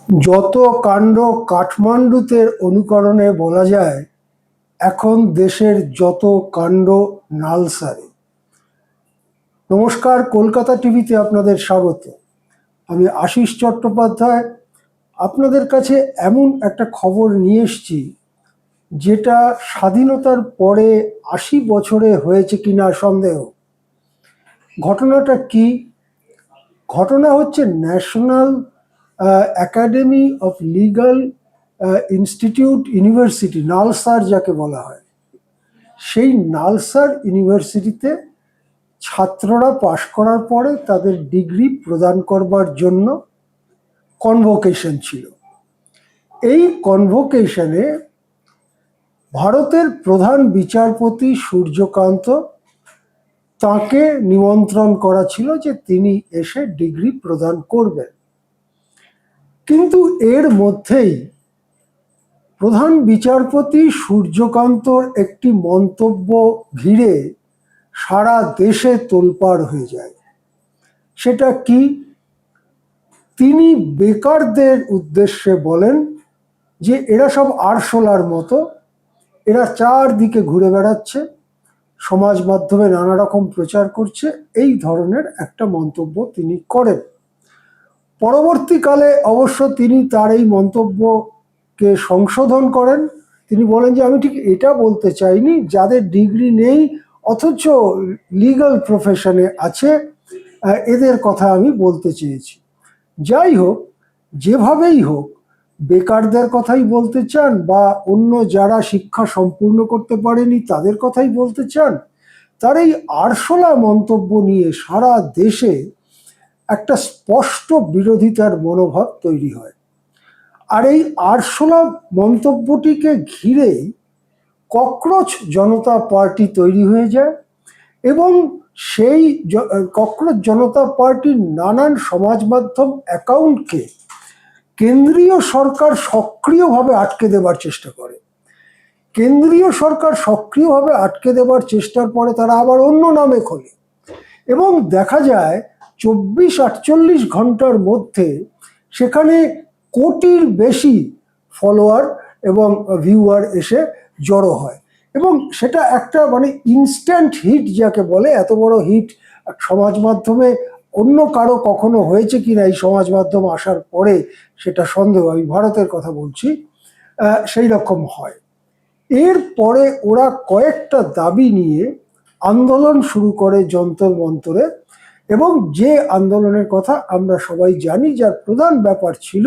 যত কাণ্ড কাঠমান্ডুতে অনুকরণে বলা যায়, এখন দেশের যত কাণ্ড নালসারে। নমস্কার, কলকাতা টিভিতে আপনাদের স্বাগত। আমি আশিস চট্টোপাধ্যায় আপনাদের কাছে এমন একটা খবর নিয়ে এসেছি যেটা স্বাধীনতার পরে ৮০ বছরে হয়েছে কিনা সন্দেহ। ঘটনাটা কি? ঘটনা হচ্ছে national academy of legal institute university, NALSAR যাকে বলা হয়, সেই নালসার ইউনিভার্সিটিতে ছাত্ররা পাশ করার পরে তাদের ডিগ্রি প্রদান করবার জন্য কনভোকেশন ছিল। এই কনভোকেশনে ভারতের প্রধান বিচারপতি সূর্যকান্ত, তাকে নিমন্ত্রণ করা ছিল যে তিনি এসে ডিগ্রি প্রদান করবেন। কিন্তু এর মধ্যেই প্রধান বিচারপতি সূর্যকান্তর একটি মন্তব্য ঘিরে সারা দেশে তোলপাড় হয়ে যায়। সেটা কি? তিনি বেকারদের উদ্দেশ্যে বলেন যে এরা সব আরশোলার মতো, এরা চারদিকে ঘুরে বেড়াচ্ছে, সমাজ মাধ্যমে নানা রকম প্রচার করছে, এই ধরনের একটা মন্তব্য তিনি করেন। পরবর্তীকালে অবশ্য তিনি তার এই মন্তব্যকে সংশোধন করেন। তিনি বলেন যে আমি ঠিক এটা বলতে চাইনি, যাদের ডিগ্রি নেই অথচ লিগ্যাল প্রফেশনে আছে এদের কথা আমি বলতে চেয়েছি। যাই হোক, যেভাবেই হোক, বেকারদের কথাই বলতে চান বা অন্য যারা শিক্ষা সম্পূর্ণ করতে পারেনি তাদের কথাই বলতে চান, তার এই আরশোলা মন্তব্য নিয়ে সারা দেশে একটা স্পষ্ট বিরোধিতার মনোভাব তৈরি হয়। আর এই আরশোলা মন্তব্যটিকে ঘিরেই ককরোচ জনতা পার্টি তৈরি হয়ে যায় এবং সেই ককরোচ জনতা পার্টির নানান সমাজ মাধ্যম অ্যাকাউন্টকে কেন্দ্রীয় সরকার সক্রিয়ভাবে আটকে দেবার চেষ্টা করে। কেন্দ্রীয় সরকার সক্রিয়ভাবে আটকে দেবার চেষ্টার পরে তারা আবার অন্য নামে খোলে এবং দেখা যায় ২৪-৪৮ ঘন্টার মধ্যে সেখানে কোটির বেশি ফলোয়ার এবং ভিউয়ার এসে জড়ো হয় এবং সেটা একটা ইনস্ট্যান্ট হিট যাকে বলে। এত বড় হিট সমাজ মাধ্যমে অন্য কারো কখনো হয়েছে কিনা এই সমাজ মাধ্যম আসার পরে সেটা সন্দেহ। আমি ভারতের কথা বলছি, সেই রকম হয়। এরপরে ওরা কয়েকটা দাবি নিয়ে আন্দোলন শুরু করে যন্তর মন্তরে, এবং যে আন্দোলনের কথা আমরা সবাই জানি, যার প্রধান ব্যাপার ছিল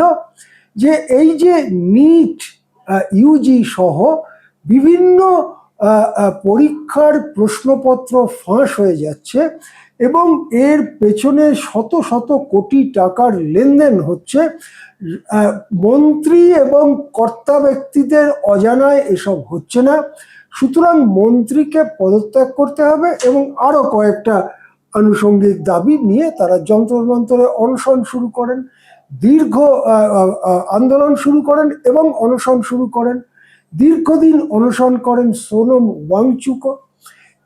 যে এই যে নিট, ইউজি সহ বিভিন্ন পরীক্ষার প্রশ্নপত্র ফাঁস হয়ে যাচ্ছে এবং এর পেছনে শত শত কোটি টাকার লেনদেন হচ্ছে। মন্ত্রী এবং কর্তা ব্যক্তিদের অজানায় এসব হচ্ছে না, সুতরাং মন্ত্রীকে পদত্যাগ করতে হবে এবং আরো কয়েকটা আনুষঙ্গিক দাবি নিয়ে তারা যন্তর মন্তরে অনশন শুরু করেন, দীর্ঘ আন্দোলন শুরু করেন এবং অনশন শুরু করেন। দীর্ঘদিন অনশন করেন সোনম ওয়াংচুক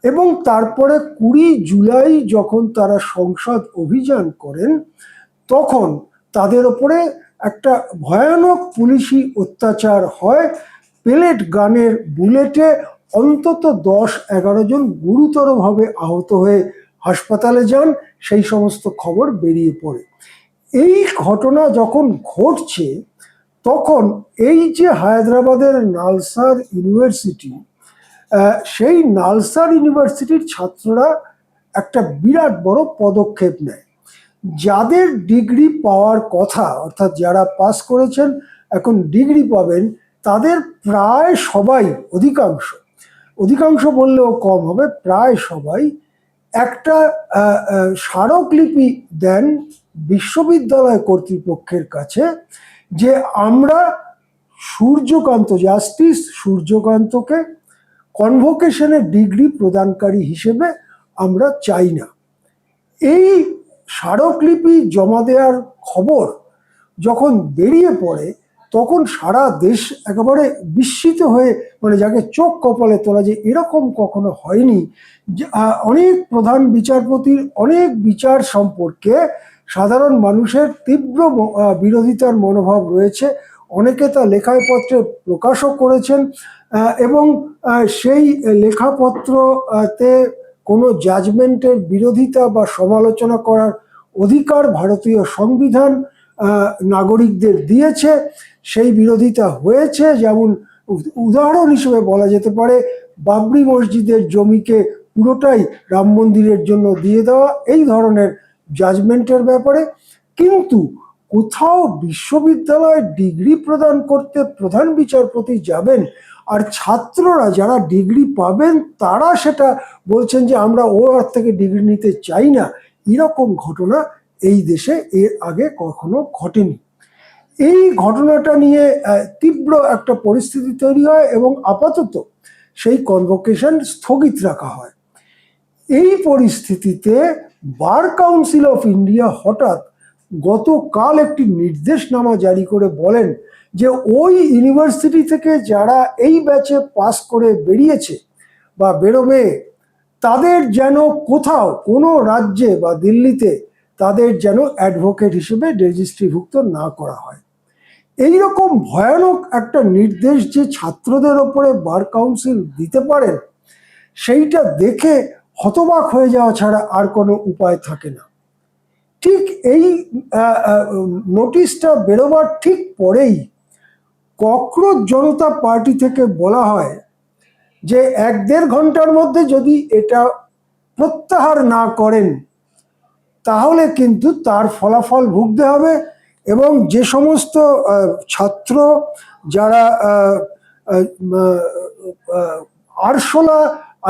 এবং তারপরে ২০ জুলাই যখন তারা সংসদ অভিযান করেন তখন তাদের ওপরে একটা ভয়ানক পুলিশি অত্যাচার হয়। পেলেট গানের বুলেটে অন্তত ১০-১১ জন গুরুতরভাবে আহত হয়ে হাসপাতালে যান, সেই সমস্ত খবর বেরিয়ে পড়ে। এই ঘটনা যখন ঘটছে তখন এই যে হায়দ্রাবাদের নালসার ইউনিভার্সিটি, সেই নালসার ইউনিভার্সিটির ছাত্ররা একটা বিরাট বড় পদক্ষেপ নেয়। যাদের ডিগ্রি পাওয়ার কথা, অর্থাৎ যারা পাস করেছেন এখন ডিগ্রি পাবেন, তাদের প্রায় সবাই, অধিকাংশ বললেও কম হবে, প্রায় সবাই একটা স্মারকলিপি দেন বিশ্ববিদ্যালয় কর্তৃপক্ষের কাছে যে আমরা জাস্টিস সূর্যকান্তকে কনভোকেশনে ডিগ্রি প্রদানকারী হিসেবে আমরা চাই না। এই স্মারকলিপি জমা দেওয়ার খবর যখন বেরিয়ে পড়ে তখন সারা দেশ একেবারে বিস্মিত হয়ে, যাকে চোখ কপালে তোলা, যে এরকম কখনো হয়নি। অনেক প্রধান বিচারপতির অনেক বিচার সম্পর্কে সাধারণ মানুষের তীব্র বিরোধিতার মনোভাব রয়েছে। অনেকে তা লেখায় পত্রে প্রকাশও করেছেন এবং সেই লেখাপত্রতে কোনো জাজমেন্টের বিরোধিতা বা সমালোচনা করার অধিকার ভারতীয় সংবিধান নাগরিকদের দিয়েছে। সেই বিরোধিতা হয়েছে, যেমন উদাহরণ হিসেবে বলা যেতে পারে বাবরি মসজিদের জমিকে পুরোটাই রাম মন্দিরের জন্য দিয়ে দেওয়া, এই ধরনের জাজমেন্টের ব্যাপারে। কিন্তু কোথাও বিশ্ববিদ্যালয়ে ডিগ্রি প্রদান করতে প্রধান বিচারপতি যাবেন আর ছাত্ররা যারা ডিগ্রি পাবেন তারা সেটা বলছেন যে আমরা ওর থেকে ডিগ্রি নিতে চাই না, এরকম ঘটনা এই দেশে এর আগে কখনো ঘটেনি। এই ঘটনাটা নিয়ে তীব্র একটা পরিস্থিতি তৈরি হয় এবং আপাতত সেই কনভোকেশন স্থগিত রাখা হয়। এই পরিস্থিতিতে বার কাউন্সিল অফ ইন্ডিয়া হঠাৎ গতকাল একটি নির্দেশনামা জারি করে বলেন যে ওই ইউনিভার্সিটি থেকে যারা এই ব্যাচে পাস করে বেরিয়েছে বা বেরোবে তাদের যেন কোথাও কোনো রাজ্যে বা দিল্লিতে তাদের যেন অ্যাডভোকেট হিসেবে রেজিস্ট্রিভুক্ত না করা হয়। এই রকম ভয়ানক একটা নির্দেশ যে ছাত্রদের ওপরে বার কাউন্সিল দিতে পারেন, সেইটা দেখে হতবাক হয়ে যাওয়া ছাড়া আর কোনো উপায় থাকে না। ঠিক এই নোটিশটা বেরোবার ঠিক পরেই ককরোচ জনতা পার্টি থেকে বলা হয় যে 1-1.5 ঘন্টার মধ্যে যদি এটা প্রত্যাহার না করেন তাহলে কিন্তু তার ফলাফল ভুগতে হবে এবং যে সমস্ত ছাত্র যারা আরশোলা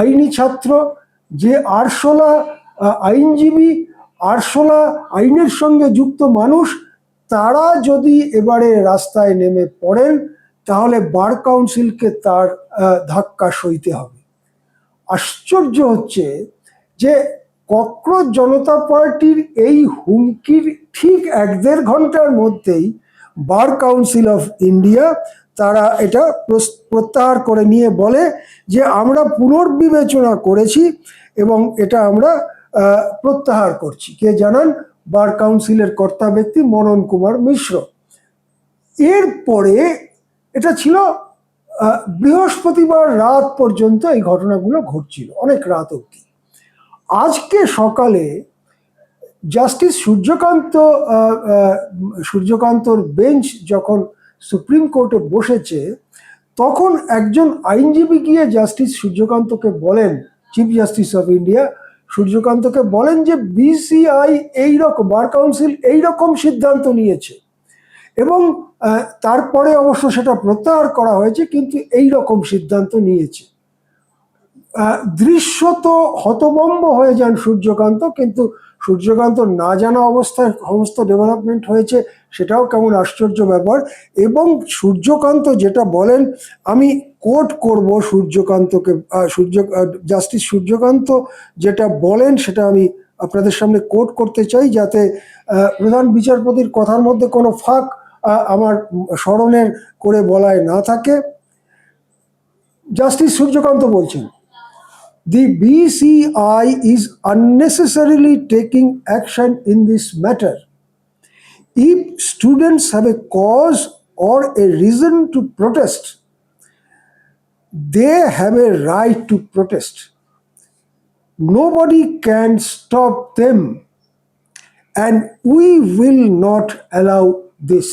আইনি ছাত্র, যে আরশোলা আইনজীবী, আরশোলা আইনের সঙ্গে যুক্ত মানুষ, তারা যদি এবারে রাস্তায় নেমে পড়েন তাহলে বার কাউন্সিলকে তার ধাক্কা সইতে হবে। আশ্চর্য হচ্ছে যে ককরোচ জনতা পার্টির এই হুমকির ঠিক 1-1.5 ঘন্টার মধ্যেই বার কাউন্সিল অফ ইন্ডিয়া তারা এটা প্রত্যাহার করে নিয়ে বলে যে আমরা পুনর্বিবেচনা করেছি এবং এটা আমরা প্রত্যাহার করছি। কে জানান? বার কাউন্সিলের কর্তা ব্যক্তি মনন কুমার মিশ্র। এরপরে এটা ছিল বৃহস্পতিবার রাত পর্যন্ত এই ঘটনাগুলো ঘটছিল, অনেক রাত অবধি। আজকে সকালে জাস্টিস সূর্যকান্তর বেঞ্চ যখন সুপ্রিম কোর্টে বসেছে তখন একজন আইনজীবী গিয়ে জাস্টিস সূর্যকান্তকে বলেন, চিফ জাস্টিস অফ ইন্ডিয়া সূর্যকান্তকে বলেন যে বিসিআই এইরকম, বার কাউন্সিল এইরকম সিদ্ধান্ত নিয়েছে এবং তারপরে অবশ্য সেটা প্রত্যাহার করা হয়েছে, কিন্তু এইরকম সিদ্ধান্ত নিয়েছে। দৃশ্যত হতভম্ব হয়ে যান সূর্যকান্ত, কিন্তু সূর্যকান্ত না জানা অবস্থায় সমস্ত ডেভেলপমেন্ট হয়েছে সেটাও কেমন আশ্চর্য ব্যাপার। এবং সূর্যকান্ত যেটা বলেন, আমি কোট করব সূর্যকান্তকে, জাস্টিস সূর্যকান্ত যেটা বলেন সেটা আমি আপনাদের সামনে কোট করতে চাই, যাতে প্রধান বিচারপতির কথার মধ্যে কোনো ফাঁক আমার স্মরণের করে বলায় না থাকে। জাস্টিস সূর্যকান্ত বলছেন, the BCI is unnecessarily taking action in this matter. If students have a cause or a reason to protest, they have a right to protest. Nobody can stop them, and we will not allow this.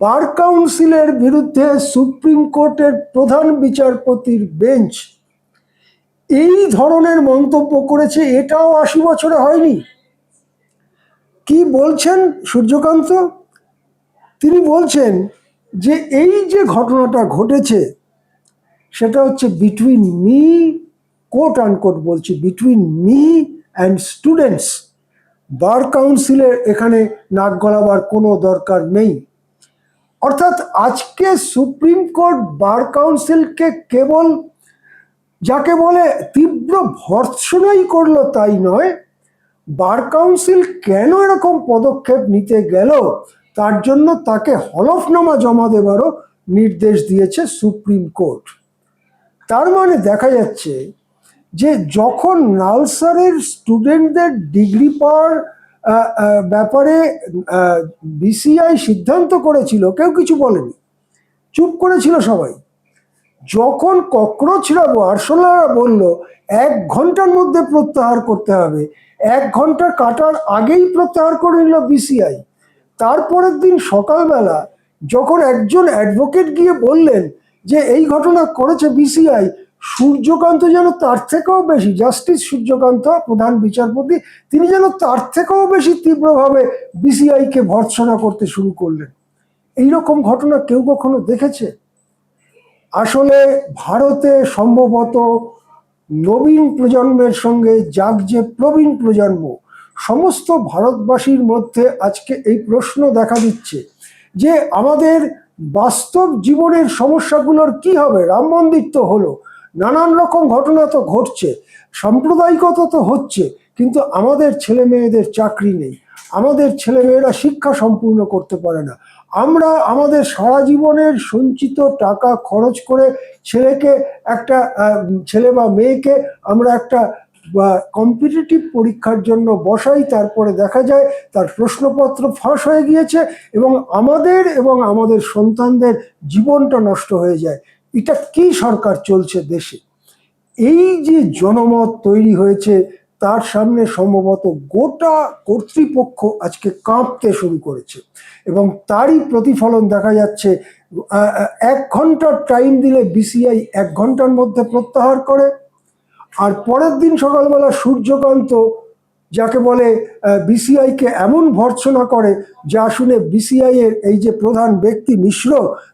বার কাউন্সিলের বিরুদ্ধে supreme কোর্টের প্রধান বিচারপতির bench এই ধরনের মন্তব্য করেছে, এটাও 80 বছরে হয়নি। কি বলছেন সূর্যকান্ত? তিনি বলছেন যে এই যে ঘটনাটা ঘটেছে সেটা হচ্ছে বিটুইন মি, কোট আনকোট বলছি, বিটুইন মি অ্যান্ড স্টুডেন্টস। বার কাউন্সিলের এখানে নাক গলাবার কোনো দরকার নেই। অর্থাৎ আজকে সুপ্রিম কোর্ট বার কাউন্সিলকে কেবল যাকে বলে তীব্র ভর্ৎসনাই করলো তাই নয়, বার কাউন্সিল কেন এরকম পদক্ষেপ নিতে গেল তার জন্য তাকে হলফনামা জমা দেবারও নির্দেশ দিয়েছে সুপ্রিম কোর্ট। তার মানে দেখা যাচ্ছে যে যখন নালসারের স্টুডেন্টদের ডিগ্রি পাওয়ার ব্যাপারে বিসিআই সিদ্ধান্ত করেছিল, কেউ কিছু বলেনি, চুপ করেছিল সবাই। যখন ককরোচরা আরশোলারা বলল 1 ঘন্টার মধ্যে প্রত্যাহার করতে হবে, 1 ঘন্টা কাটার আগেই প্রত্যাহার করে নিল বিসিআই। তারপরের দিন সকালবেলা যখন একজন অ্যাডভোকেট গিয়ে বললেন যে এই ঘটনা করেছে বিসিআই, সূর্যকান্ত যেন তার থেকেও বেশি, জাস্টিস সূর্যকান্ত প্রধান বিচারপতি, তিনি যেন তার থেকেও বেশি তীব্রভাবে বিসিআইকে ভর্ৎসনা করতে শুরু করলেন। এইরকম ঘটনা কেউ কখনো দেখেছে? আসলে ভারতে সম্ভবত নবীন প্রজন্মের সঙ্গে জাগছে প্রবীণ প্রজন্ম, সমস্ত ভারতবাসীর মধ্যে আজকে এই প্রশ্ন দেখা দিচ্ছে যে আমাদের বাস্তব জীবনের সমস্যাগুলোর কি হবে। রাম মন্দির তো হলো, নানান রকম ঘটনা তো ঘটছে, সাম্প্রদায়িকতা তো হচ্ছে, কিন্তু আমাদের ছেলে মেয়েদের চাকরি নেই, আমাদের ছেলেমেয়েরা শিক্ষা সম্পূর্ণ করতে পারে না। আমরা আমাদের সারা জীবনের সঞ্চিত টাকা খরচ করে ছেলেকে একটা ছেলে বা মেয়েকে আমরা একটা কম্পিটিটিভ পরীক্ষার জন্য বসাই, তারপরে দেখা যায় তার প্রশ্নপত্র ফাঁস হয়ে গিয়েছে এবং আমাদের সন্তানদের জীবনটা নষ্ট হয়ে যায়। এটা কি সরকার চলছে দেশে? এই যে জনমত তৈরি হয়েছে, তার সামনে সম্ভবত গোটা কর্তৃপক্ষ আজকে কাঁপতে শুরু করেছে এবং তারই প্রতিফলন দেখা যাচ্ছে। 1 ঘন্টার টাইম দিলে বিসিআই 1 ঘন্টার মধ্যে প্রত্যাহার করে, আর পরের দিন সকালবেলা সূর্যকান্ত যাকে বলে বিসিআইকে এমন ভর্ৎসনা করে যা শুনে বিসিআই এর এই যে প্রধান ব্যক্তি মিশ্র,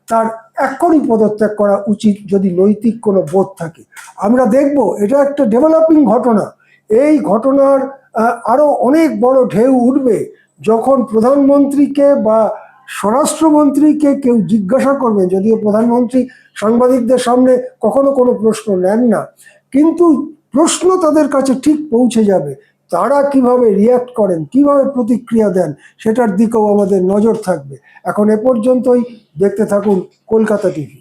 তার এক্ষুনি পদত্যাগ করা উচিত যদি নৈতিক কোনো বোধ থাকে। আমরা দেখব এটা একটা ডেভেলপিং ঘটনা। এই ঘটনার আরো অনেক বড় ঢেউ উঠবে যখন প্রধানমন্ত্রীকে বা স্বরাষ্ট্রমন্ত্রীকে কেউ জিজ্ঞাসা করবে, যদিও প্রধানমন্ত্রী সাংবাদিকদের সামনে কখনো কোনো প্রশ্ন নেন না, কিন্তু প্রশ্ন তাদের কাছে ঠিক পৌঁছে যাবে। তারা কিভাবে রিয়াক্ট করেন, কিভাবে প্রতিক্রিয়া দেন, সেটার দিকেও আমাদের নজর থাকবে। এখন এ পর্যন্তই, দেখতে থাকুন কলকাতা টিভি।